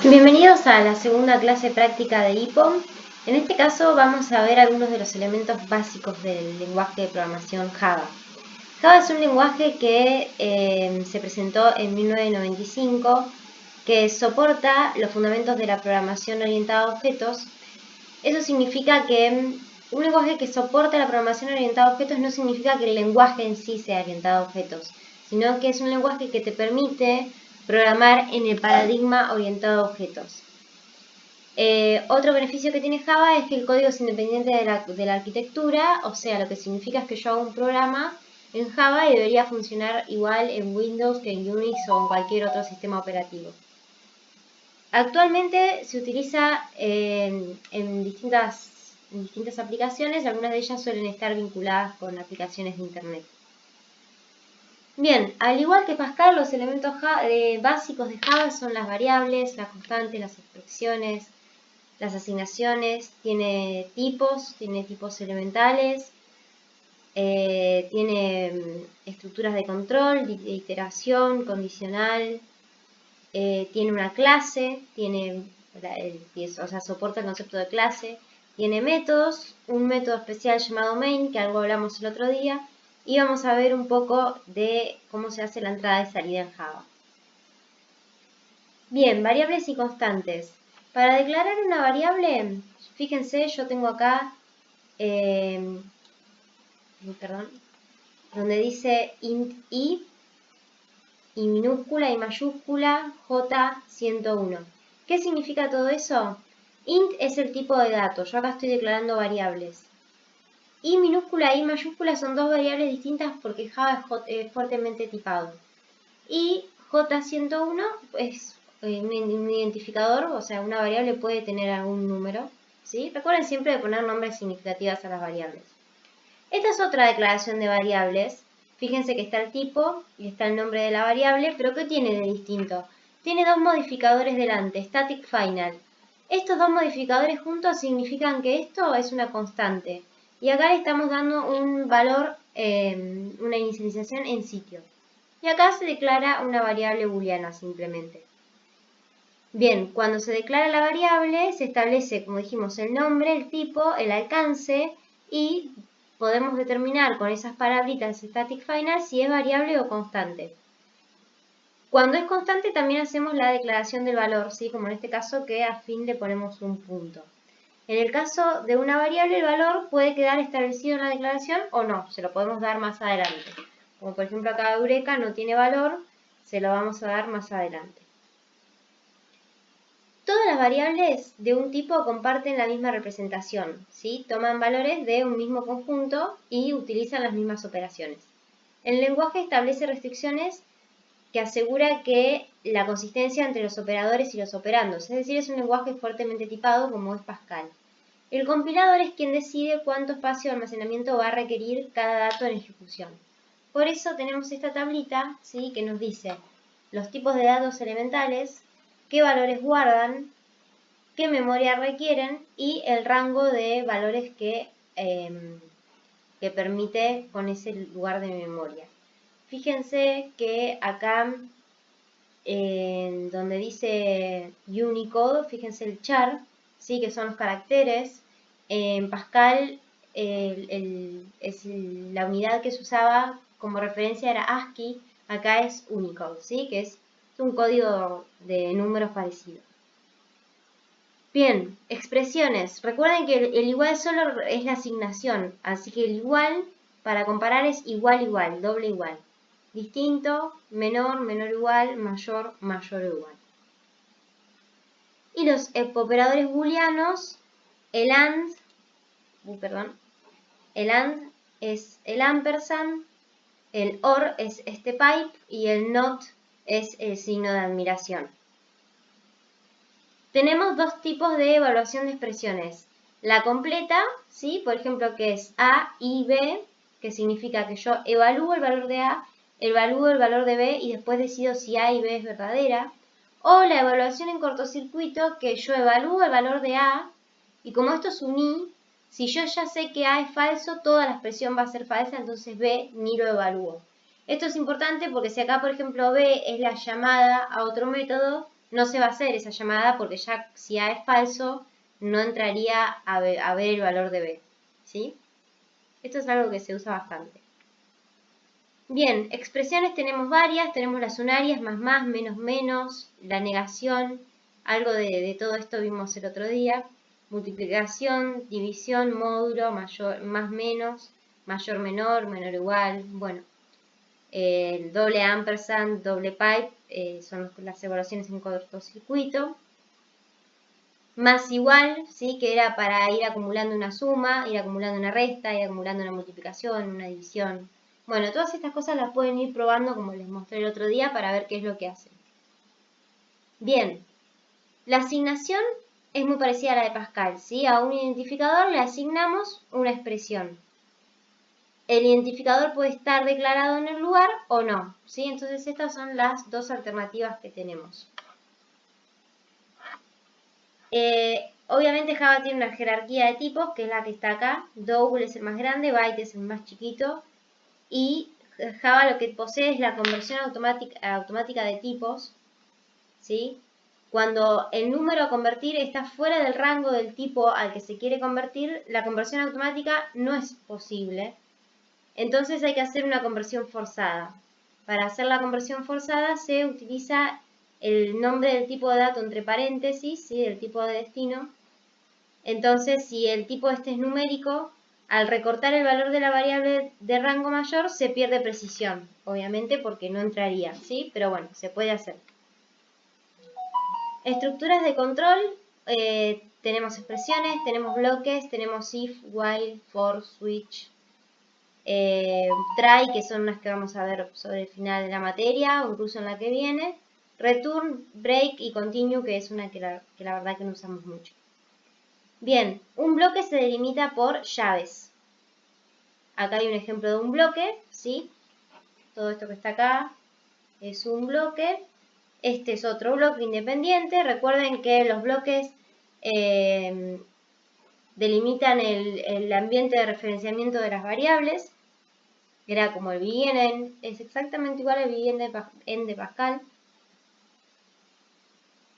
Bienvenidos a la segunda clase práctica de IPO. En este caso vamos a ver algunos de los elementos básicos del lenguaje de programación Java. Java es un lenguaje que se presentó en 1995, que soporta los fundamentos de la programación orientada a objetos. Eso significa que un lenguaje que soporta la programación orientada a objetos no significa que el lenguaje en sí sea orientado a objetos, sino que es un lenguaje que te permite programar en el paradigma orientado a objetos. Otro beneficio que tiene Java es que el código es independiente de la arquitectura, o sea, lo que significa es que yo hago un programa en Java y debería funcionar igual en Windows que en Unix o en cualquier otro sistema operativo. Actualmente se utiliza en distintas aplicaciones, algunas de ellas suelen estar vinculadas con aplicaciones de Internet. Bien, al igual que Pascal, los elementos básicos de Java son las variables, las constantes, las expresiones, las asignaciones, tiene tipos elementales, tiene estructuras de control, de iteración, condicional, tiene una clase, soporta el concepto de clase, tiene métodos, un método especial llamado main, que algo hablamos el otro día, y vamos a ver un poco de cómo se hace la entrada y salida en Java. Bien, variables y constantes. Para declarar una variable, fíjense, yo tengo acá, donde dice int i, y minúscula y mayúscula, J101. ¿Qué significa todo eso? Int es el tipo de datos, yo acá estoy declarando variables. I minúscula e I mayúscula son dos variables distintas porque Java es fuertemente tipado. Y J101 es un identificador, o sea, una variable puede tener algún número, ¿sí? Recuerden siempre de poner nombres significativos a las variables. Esta es otra declaración de variables. Fíjense que está el tipo y está el nombre de la variable, pero ¿qué tiene de distinto? Tiene dos modificadores delante, static final. Estos dos modificadores juntos significan que esto es una constante. Y acá le estamos dando un valor, una inicialización en sitio. Y acá se declara una variable booleana simplemente. Bien, cuando se declara la variable, se establece, como dijimos, el nombre, el tipo, el alcance y podemos determinar con esas palabritas static final si es variable o constante. Cuando es constante también hacemos la declaración del valor, ¿sí? Como en este caso que a fin le ponemos un punto. En el caso de una variable, el valor puede quedar establecido en la declaración o no, se lo podemos dar más adelante. Como por ejemplo acá Eureka no tiene valor, se lo vamos a dar más adelante. Todas las variables de un tipo comparten la misma representación, ¿sí? Toman valores de un mismo conjunto y utilizan las mismas operaciones. El lenguaje establece restricciones que asegura que la consistencia entre los operadores y los operandos, es decir, es un lenguaje fuertemente tipado como es Pascal. El compilador es quien decide cuánto espacio de almacenamiento va a requerir cada dato en ejecución. Por eso tenemos esta tablita, ¿sí? Que nos dice los tipos de datos elementales, qué valores guardan, qué memoria requieren y el rango de valores que permite con ese lugar de memoria. Fíjense que acá, donde dice Unicode, fíjense el char, ¿sí? Que son los caracteres. En Pascal la unidad que se usaba como referencia era ASCII, acá es Unicode, ¿sí? Que es un código de números parecido. Bien, expresiones. Recuerden que el igual solo es la asignación, así que el igual para comparar es igual igual, doble igual. Distinto, menor, menor igual, mayor, mayor igual. Y los operadores booleanos, el AND es el ampersand, el OR es este pipe y el NOT es el signo de admiración. Tenemos dos tipos de evaluación de expresiones. La completa, ¿sí? Por ejemplo, que es A y B, que significa que yo evalúo el valor de A, evalúo el valor de B y después decido si A y B es verdadera. O la evaluación en cortocircuito, que yo evalúo el valor de A y como esto es un I, si yo ya sé que A es falso, toda la expresión va a ser falsa, entonces B ni lo evalúo. Esto es importante porque si acá, por ejemplo, B es la llamada a otro método, no se va a hacer esa llamada porque ya si A es falso, no entraría a ver el valor de B, ¿sí? Esto es algo que se usa bastante. Bien, expresiones tenemos varias, tenemos las unarias, más, menos, menos, la negación, algo de todo esto vimos el otro día, multiplicación, división, módulo, mayor, más, menos, mayor, menor, menor, igual, bueno, el doble ampersand, doble pipe, son las evaluaciones en cortocircuito. Más igual, ¿sí? Que era para ir acumulando una suma, ir acumulando una resta, ir acumulando una multiplicación, una división. Bueno, todas estas cosas las pueden ir probando como les mostré el otro día para ver qué es lo que hacen. Bien, la asignación es muy parecida a la de Pascal, ¿sí? A un identificador le asignamos una expresión. El identificador puede estar declarado en el lugar o no, ¿sí? Entonces estas son las dos alternativas que tenemos. Obviamente Java tiene una jerarquía de tipos, que es la que está acá. Double es el más grande, byte es el más chiquito. Y Java lo que posee es la conversión automática de tipos, ¿sí? Cuando el número a convertir está fuera del rango del tipo al que se quiere convertir, la conversión automática no es posible. Entonces hay que hacer una conversión forzada. Para hacer la conversión forzada se utiliza el nombre del tipo de dato entre paréntesis, ¿sí? El tipo de destino. Entonces, si el tipo este es numérico, al recortar el valor de la variable de rango mayor se pierde precisión, obviamente porque no entraría, ¿sí? Pero bueno, se puede hacer. Estructuras de control, tenemos expresiones, tenemos bloques, tenemos if, while, for, switch, try, que son las que vamos a ver sobre el final de la materia o incluso en la que viene, return, break y continue, que es una que la verdad que no usamos mucho. Bien, un bloque se delimita por llaves. Acá hay un ejemplo de un bloque, ¿sí? Todo esto que está acá es un bloque. Este es otro bloque independiente. Recuerden que los bloques delimitan el ambiente de referenciamiento de las variables. Era como el boolean, es exactamente igual al boolean de Pascal.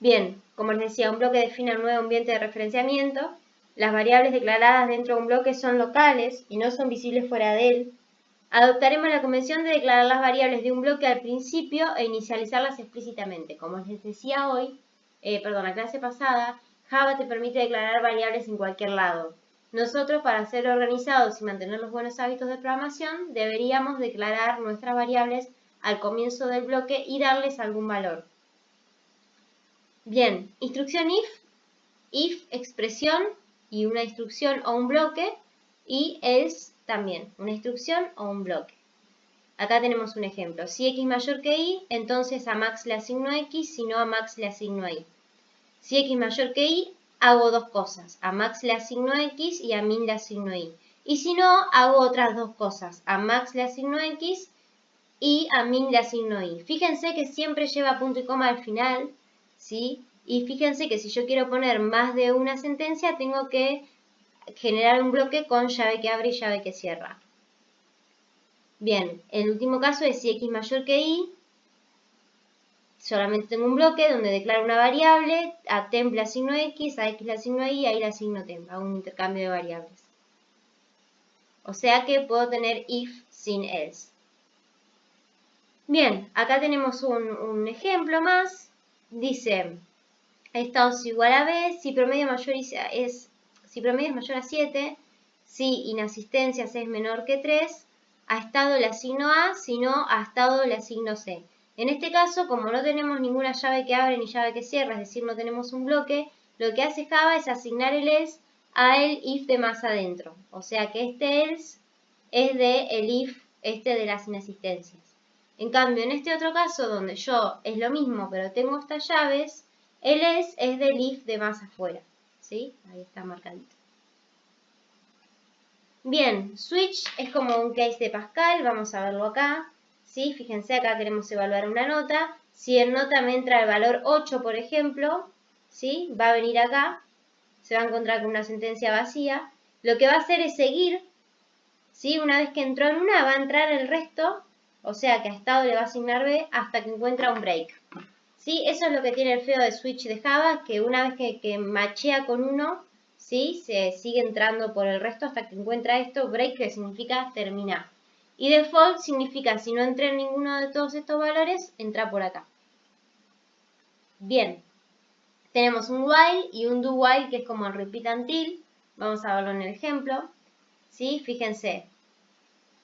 Bien, como les decía, un bloque define un nuevo ambiente de referenciamiento. Las variables declaradas dentro de un bloque son locales y no son visibles fuera de él. Adoptaremos la convención de declarar las variables de un bloque al principio e inicializarlas explícitamente. Como les decía hoy, la clase pasada, Java te permite declarar variables en cualquier lado. Nosotros, para ser organizados y mantener los buenos hábitos de programación, deberíamos declarar nuestras variables al comienzo del bloque y darles algún valor. Bien, instrucción if, expresión y una instrucción o un bloque, y else también, una instrucción o un bloque. Acá tenemos un ejemplo. Si x mayor que y, entonces a max le asigno x, si no a max le asigno y. Si x mayor que y, hago dos cosas. A max le asigno x y a min le asigno y. Y si no, hago otras dos cosas. A max le asigno x y a min le asigno y. Fíjense que siempre lleva punto y coma al final, ¿sí? Y fíjense que si yo quiero poner más de una sentencia, tengo que generar un bloque con llave que abre y llave que cierra. Bien, el último caso es si x mayor que y, solamente tengo un bloque donde declaro una variable, a temp le asigno x, a x le asigno y, ahí le asigno temp, hago un intercambio de variables. O sea que puedo tener if sin else. Bien, acá tenemos un ejemplo más. Dice, estado es igual a b, si promedio es mayor a 7, si inasistencia c es menor que 3, a estado le asigno A, si no, a estado le asigno C. En este caso, como no tenemos ninguna llave que abre ni llave que cierra, es decir, no tenemos un bloque, lo que hace Java es asignar el else a el if de más adentro. O sea que este else es de el if de las inasistencias. En cambio, en este otro caso, donde yo es lo mismo, pero tengo estas llaves, el else es del if de más afuera. ¿Sí? Ahí está marcadito. Bien, switch es como un case de Pascal, vamos a verlo acá. ¿Sí? Fíjense, acá queremos evaluar una nota. Si en nota me entra el valor 8, por ejemplo, ¿sí? Va a venir acá, se va a encontrar con una sentencia vacía. Lo que va a hacer es seguir, ¿sí? Una vez que entró en una, va a entrar el resto, o sea que a estado le va a asignar B hasta que encuentra un break. ¿Sí? Eso es lo que tiene el feo de switch de Java, que una vez que machea con uno, ¿sí? Se sigue entrando por el resto hasta que encuentra esto, break, que significa terminar. Y default significa, si no entra en ninguno de todos estos valores, entra por acá. Bien, tenemos un while y un do while, que es como el repeat until. Vamos a verlo en el ejemplo. ¿Sí? Fíjense,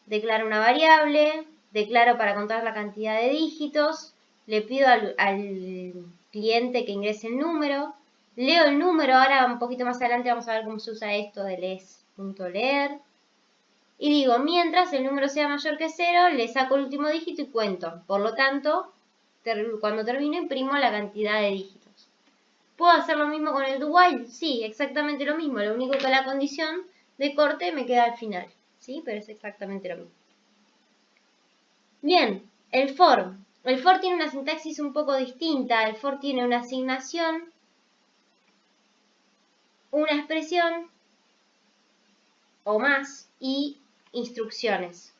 declaro una variable, declaro para contar la cantidad de dígitos, le pido al cliente que ingrese el número, leo el número, ahora un poquito más adelante vamos a ver cómo se usa esto de les.leer. Y digo, mientras el número sea mayor que 0, le saco el último dígito y cuento. Por lo tanto, cuando termino imprimo la cantidad de dígitos. ¿Puedo hacer lo mismo con el do while? Sí, exactamente lo mismo. Lo único que la condición de corte me queda al final. ¿Sí? Pero es exactamente lo mismo. Bien, el for. El for tiene una sintaxis un poco distinta. El for tiene una asignación, una expresión o más y instrucciones.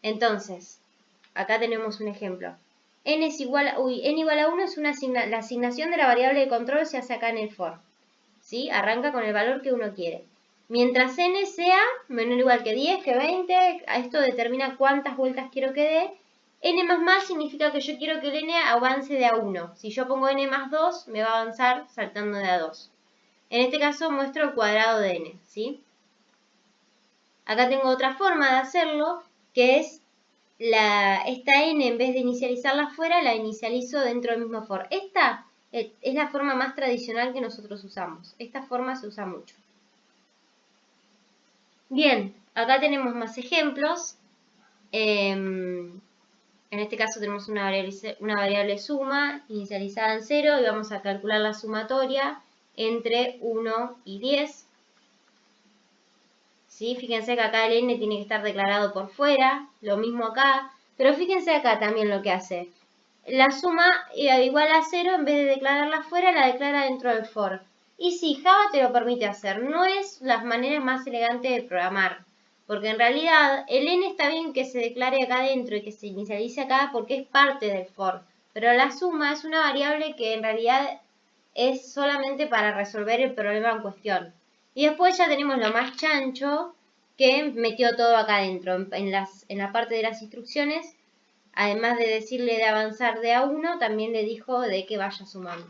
Entonces, acá tenemos un ejemplo. N igual a 1 es la asignación de la variable de control se hace acá en el for. ¿Sí? Arranca con el valor que uno quiere. Mientras n sea menor o igual que 10, que 20, esto determina cuántas vueltas quiero que dé. N++ significa que yo quiero que el n avance de a 1. Si yo pongo n+2, me va a avanzar saltando de a 2. En este caso muestro el cuadrado de n, ¿sí? Acá tengo otra forma de hacerlo, que es esta n, en vez de inicializarla afuera, la inicializo dentro del mismo for. Esta es la forma más tradicional que nosotros usamos. Esta forma se usa mucho. Bien, acá tenemos más ejemplos. En este caso tenemos una variable suma inicializada en 0 y vamos a calcular la sumatoria entre 1 y 10. ¿Sí? Fíjense que acá el n tiene que estar declarado por fuera, lo mismo acá, pero fíjense acá también lo que hace. La suma igual a 0, en vez de declararla fuera, la declara dentro del for. Y sí, Java te lo permite hacer, no es las maneras más elegantes de programar, porque en realidad el n está bien que se declare acá adentro y que se inicialice acá porque es parte del for, pero la suma es una variable que en realidad es solamente para resolver el problema en cuestión. Y después ya tenemos lo más chancho, que metió todo acá adentro, en la parte de las instrucciones. Además de decirle de avanzar de a 1, también le dijo de que vaya sumando.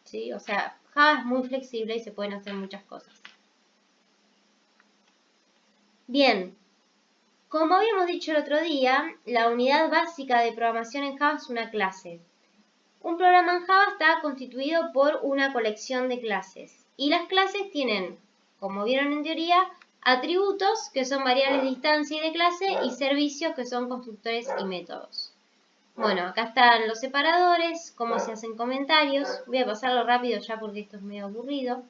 ¿Sí? O sea, Java es muy flexible y se pueden hacer muchas cosas. Bien, como habíamos dicho el otro día, la unidad básica de programación en Java es una clase. Un programa en Java está constituido por una colección de clases. Y las clases tienen, como vieron en teoría, atributos, que son variables de instancia y de clase, y servicios, que son constructores y métodos. Bueno, acá están los separadores, cómo se hacen comentarios. Voy a pasarlo rápido ya porque esto es medio aburrido.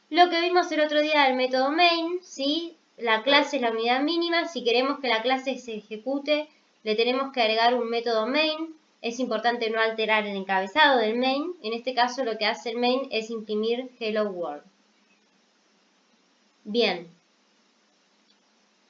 Lo que vimos el otro día del método main, ¿sí? La clase es la unidad mínima. Si queremos que la clase se ejecute, le tenemos que agregar un método main. Es importante no alterar el encabezado del main. En este caso lo que hace el main es imprimir hello world. Bien.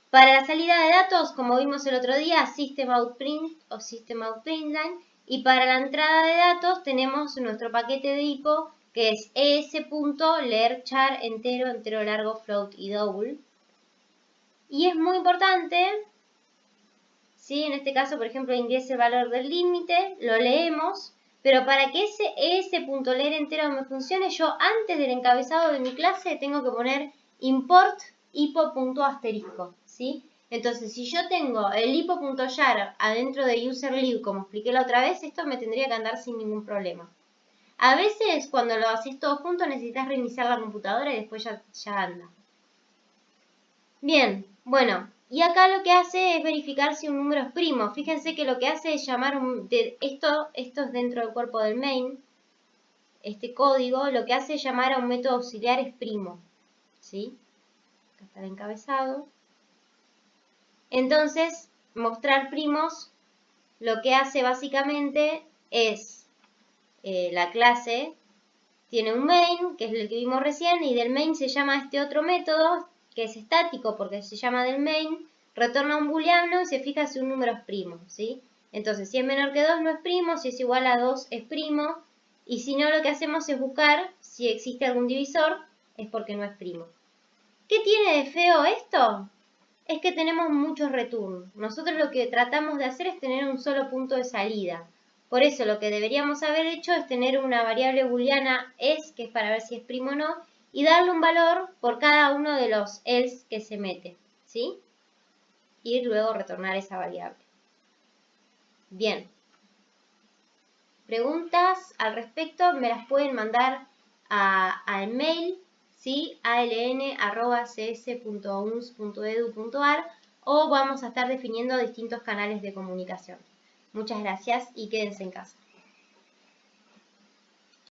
Para la salida de datos, como vimos el otro día, systemoutprint o systemoutprintln. Y para la entrada de datos tenemos nuestro paquete de IPO, que es es.leerchar entero largo, float y double. Y es muy importante, ¿sí? En este caso, por ejemplo, ingrese el valor del límite, lo leemos, pero para que ese es.leer entero me funcione, yo antes del encabezado de mi clase tengo que poner import hipo.asterisco, ¿sí? Entonces, si yo tengo el hipo.jar adentro de userlib, como expliqué la otra vez, esto me tendría que andar sin ningún problema. A veces, cuando lo haces todo junto, necesitas reiniciar la computadora y después ya anda. Bien, bueno, y acá lo que hace es verificar si un número es primo. Fíjense que lo que hace es llamar esto es dentro del cuerpo del main. Este código lo que hace es llamar a un método auxiliar es primo. ¿Sí? Acá está el encabezado. Entonces, mostrar primos lo que hace básicamente es la clase tiene un main, que es el que vimos recién, y del main se llama este otro método, que es estático porque se llama del main, retorna un booleano y se fija si un número es primo, ¿sí? Entonces, si es menor que 2 no es primo, si es igual a 2 es primo, y si no, lo que hacemos es buscar si existe algún divisor, es porque no es primo. ¿Qué tiene de feo esto? Es que tenemos muchos return. Nosotros lo que tratamos de hacer es tener un solo punto de salida. Por eso lo que deberíamos haber hecho es tener una variable booleana es, que es para ver si es primo o no, y darle un valor por cada uno de los else que se mete, ¿sí? Y luego retornar esa variable. Bien. Preguntas al respecto me las pueden mandar al mail, ¿sí? aln@cs.uns.edu.ar, o vamos a estar definiendo distintos canales de comunicación. Muchas gracias y quédense en casa.